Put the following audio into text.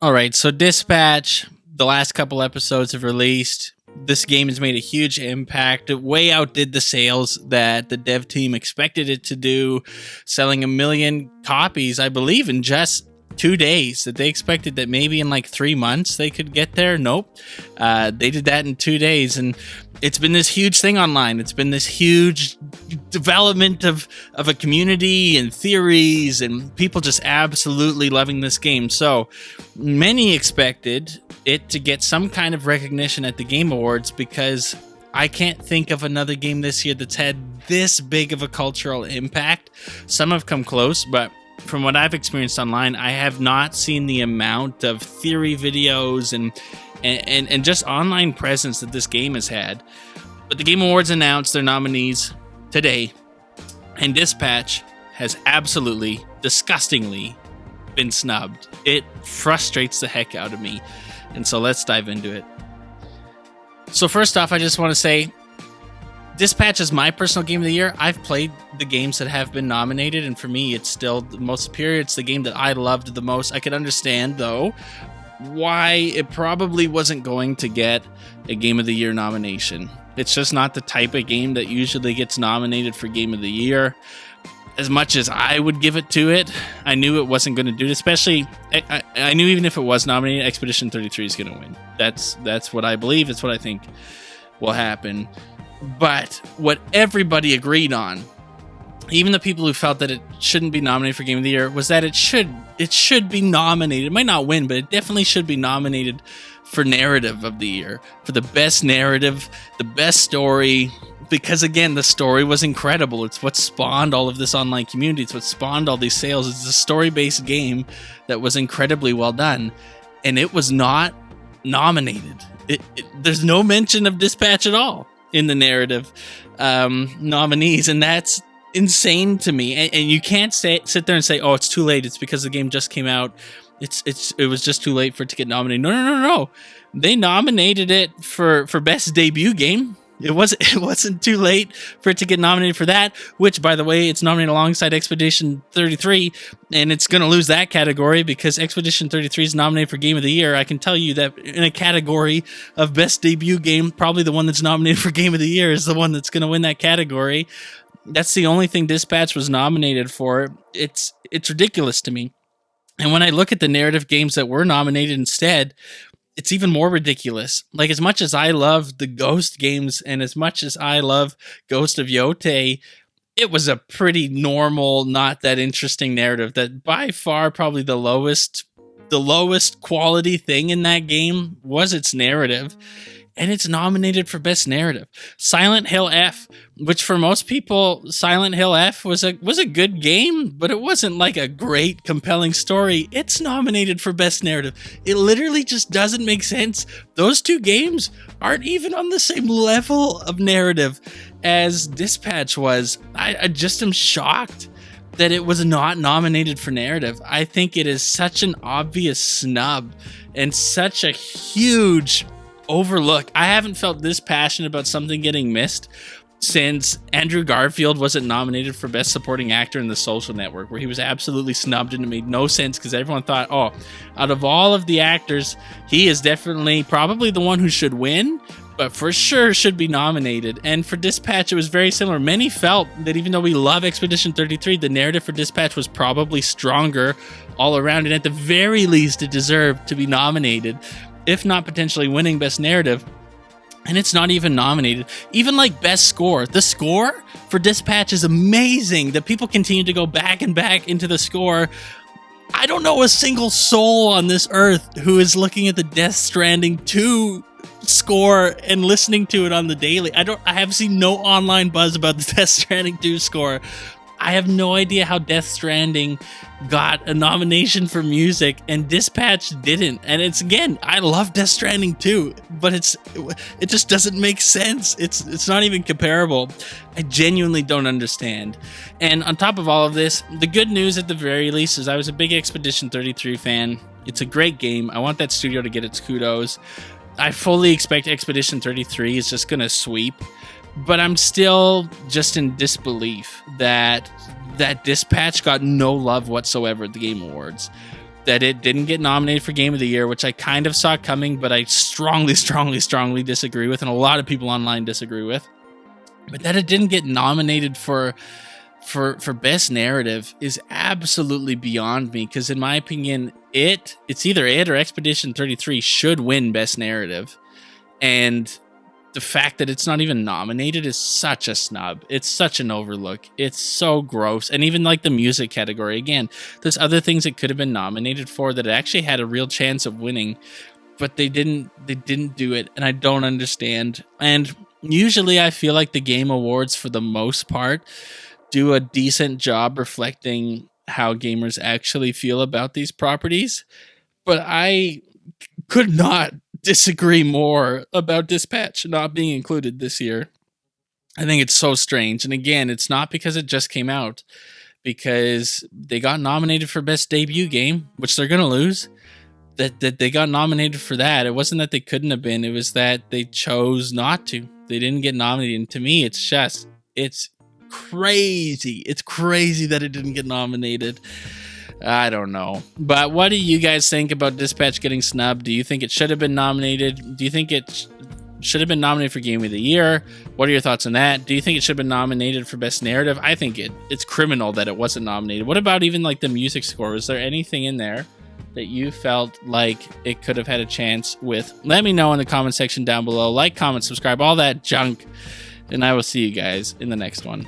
All right, so Dispatch, the last couple episodes have released. This game has made a huge impact. It way outdid the sales that the dev team expected it to do, selling 1 million copies, I believe, in just 2 days. That they expected that maybe in like 3 months they could get there. Nope. They did that in 2 days, and it's been this huge thing online. It's been this huge development of a community and theories and people just absolutely loving this game. So many expected it to get some kind of recognition at the Game Awards, because I can't think of another game this year that's had this big of a cultural impact. Some have come close, but from what I've experienced online, I have not seen the amount of theory videos and just online presence that this game has had. But the Game Awards announced their nominees today, and Dispatch has absolutely, disgustingly been snubbed. It frustrates the heck out of me, and so let's dive into it. So first off, I just want to say, Dispatch is my personal game of the year. I've played the games that have been nominated, and for me, it's still the most superior. It's the game that I loved the most. I could understand, though, why it probably wasn't going to get a Game of the Year nomination. It's just not the type of game that usually gets nominated for Game of the Year. As much as I would give it to it, I knew it wasn't going to do it. Especially, I knew even if it was nominated, Expedition 33 is going to win. That's what I believe. It's what I think will happen. But what everybody agreed on, even the people who felt that it shouldn't be nominated for Game of the Year, was that it should be nominated. It might not win, but it definitely should be nominated for Narrative of the Year, for the best narrative, the best story, because again, the story was incredible. It's what spawned all of this online community. It's what spawned all these sales. It's a story-based game that was incredibly well done, and it was not nominated. There's no mention of Dispatch at all in the narrative nominees, and that's insane to me. And you can't sit there and say, "Oh, it's too late. It's because the game just came out. It was just too late for it to get nominated." No. They nominated it for best debut game. It wasn't too late for it to get nominated for that, which, by the way, it's nominated alongside Expedition 33, and it's going to lose that category because Expedition 33 is nominated for Game of the Year. I can tell you that in a category of best debut game, probably the one that's nominated for Game of the Year is the one that's going to win that category. That's the only thing Dispatch was nominated for. It's ridiculous to me. And when I look at the narrative games that were nominated instead, it's even more ridiculous. Like, as much as I love the Ghost games and as much as I love Ghost of Yotei, it was a pretty normal, not that interesting narrative. That by far probably the lowest quality thing in that game was its narrative. And it's nominated for Best Narrative. Silent Hill F, which for most people, Silent Hill F was a good game, but it wasn't like a great, compelling story. It's nominated for Best Narrative. It literally just doesn't make sense. Those two games aren't even on the same level of narrative as Dispatch was. I just am shocked that it was not nominated for narrative. I think it is such an obvious snub and such a huge overlook. I haven't felt this passionate about something getting missed since Andrew Garfield wasn't nominated for Best Supporting Actor in The Social Network, where he was absolutely snubbed, and it made no sense because everyone thought, oh, out of all of the actors, he is definitely probably the one who should win, but for sure should be nominated. And for Dispatch, it was very similar. Many felt that even though we love Expedition 33, the narrative for Dispatch was probably stronger all around, and at the very least, it deserved to be nominated, if not potentially winning Best Narrative. And it's not even nominated. Even like Best Score. The score for Dispatch is amazing. That people continue to go back and back into the score. I don't know a single soul on this earth who is looking at the Death Stranding 2 score and listening to it on the daily. I have seen no online buzz about the Death Stranding 2 score. I have no idea how Death Stranding got a nomination for music and Dispatch didn't. And it's, again, I love Death Stranding too, but it just doesn't make sense. It's not even comparable. I genuinely don't understand. And on top of all of this, the good news at the very least is I was a big Expedition 33 fan. It's a great game. I want that studio to get its kudos. I fully expect Expedition 33 is just going to sweep. But I'm still just in disbelief that Dispatch got no love whatsoever at the Game Awards. that it didn't get nominated for Game of the Year, which I kind of saw coming, but I strongly disagree with, and a lot of people online disagree with. But that it didn't get nominated for Best Narrative is absolutely beyond me, because in my opinion, it's either it or Expedition 33 should win Best Narrative. And the fact that it's not even nominated is such a snub. It's such an overlook. It's so gross. And even like the music category, again, there's other things it could have been nominated for that actually had a real chance of winning, but they didn't do it, and I don't understand. And usually I feel like the Game Awards, for the most part, do a decent job reflecting how gamers actually feel about these properties. But I could not disagree more about Dispatch not being included this year. I think it's so strange. And again, it's not because it just came out, because they got nominated for Best Debut Game, which they're going to lose. That they got nominated for that. It wasn't that they couldn't have been. It was that they chose not to. They didn't get nominated. And to me, it's crazy. It's crazy that it didn't get nominated. I don't know. But what do you guys think about Dispatch getting snubbed? Do you think it should have been nominated? Do you think it should have been nominated for Game of the Year? What are your thoughts on that? Do you think it should have been nominated for Best Narrative? I think it's criminal that it wasn't nominated. What about even like the music score? Was there anything in there that you felt like it could have had a chance with? Let me know in the comment section down below. Like, comment, subscribe, all that junk. And I will see you guys in the next one.